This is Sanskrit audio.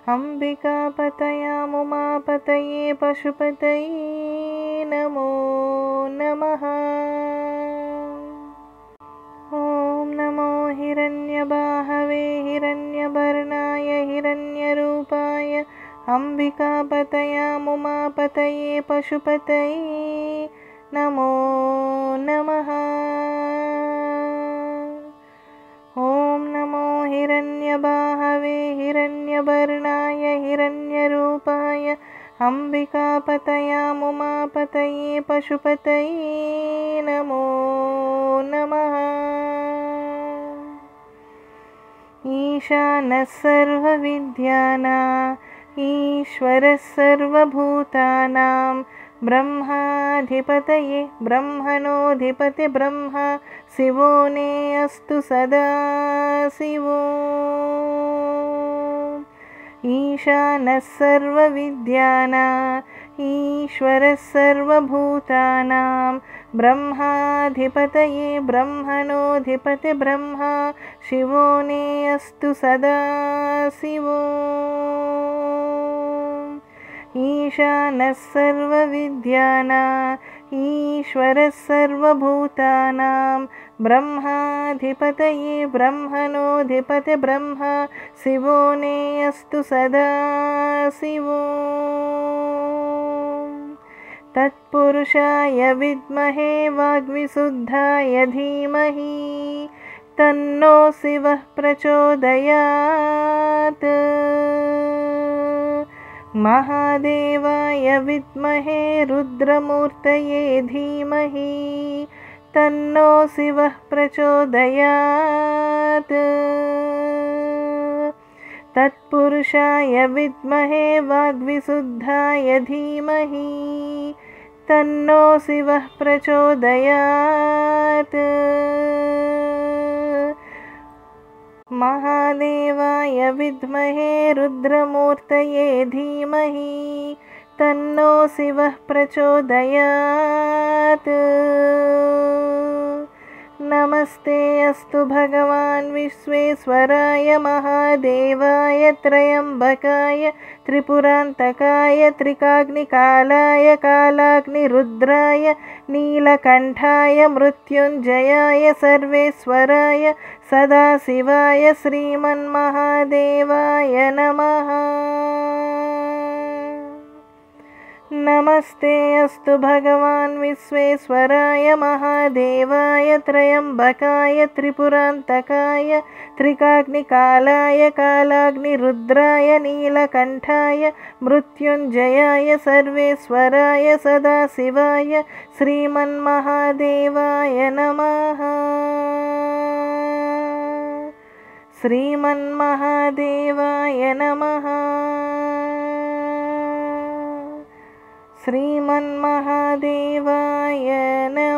अंबिकापतये पशुपतये नमो नमः। ॐ नमो हिरण्यबाहवे हिरण्यवर्णाय हिरण्यरूपाय अंबिकापतये पशुपतये नमो नमः। ॐ नमो हिरण्यबाहवे हिरण्यवर्णाय हिरण्यरूपाय अंबिकापतये पशुपतये नमो नमः। ईशानः सर्वविद्यानां ईश्वरः सर्वभूतानां ब्रह्माधिपतये ब्रह्मणोऽधिपति ब्रह्मा शिवो ने अस्तु सदा शिवो। ईशानः सर्वविद्यानां ईश्वरः सर्वभूतानां ब्रह्माधिपतये ब्रह्मणोऽधिपति ब्रह्मा शिवो ने अस्तु सदा शिवो। ईशानः सर्वविद्यानां ईश्वरः सर्वभूतानां ब्रह्माधिपतये ब्रह्मणोऽधिपति ब्रह्मा शिवो ने अस्तु सदा शिवो। तत्पुरुषाय विद्महे वाग्विशुद्धाय धीमहि तन्नो शिवः प्रचोदयात्। महादेवाय विद्महे रुद्रमूर्तये धीमहि तन्नो शिवः प्रचोदयात्। तत्पुरुषाय विद्महे वाग्विशुद्धाय धीमहि तन्नो शिवः प्रचोदयात्। महादेवाय विद्महे रुद्रमूर्तये धीमहि तन्नो शिवः प्रचोदयात्। नमस्ते अस्तु भगवान् विश्वेश्वराय महादेवाय त्र्यम्बकाय त्रिपुरान्तकाय त्रिकाग्निकालाय कालाग्निरुद्राय नीलकण्ठाय मृत्युञ्जयाय सर्वेश्वराय सदाशिवाय श्रीमन्महादेवाय नमः। नमस्ते अस्तु भगवान् विश्वेश्वराय महादेवाय त्र्यम्बकाय त्रिपुरान्तकाय त्रिकाग्निकालाय कालाग्निरुद्राय नीलकण्ठाय मृत्युञ्जयाय सर्वेश्वराय सदाशिवाय श्रीमन्महादेवाय नमः। श्रीमन्महादेवाय नमः। श्रीमन्महादेवाय नमः।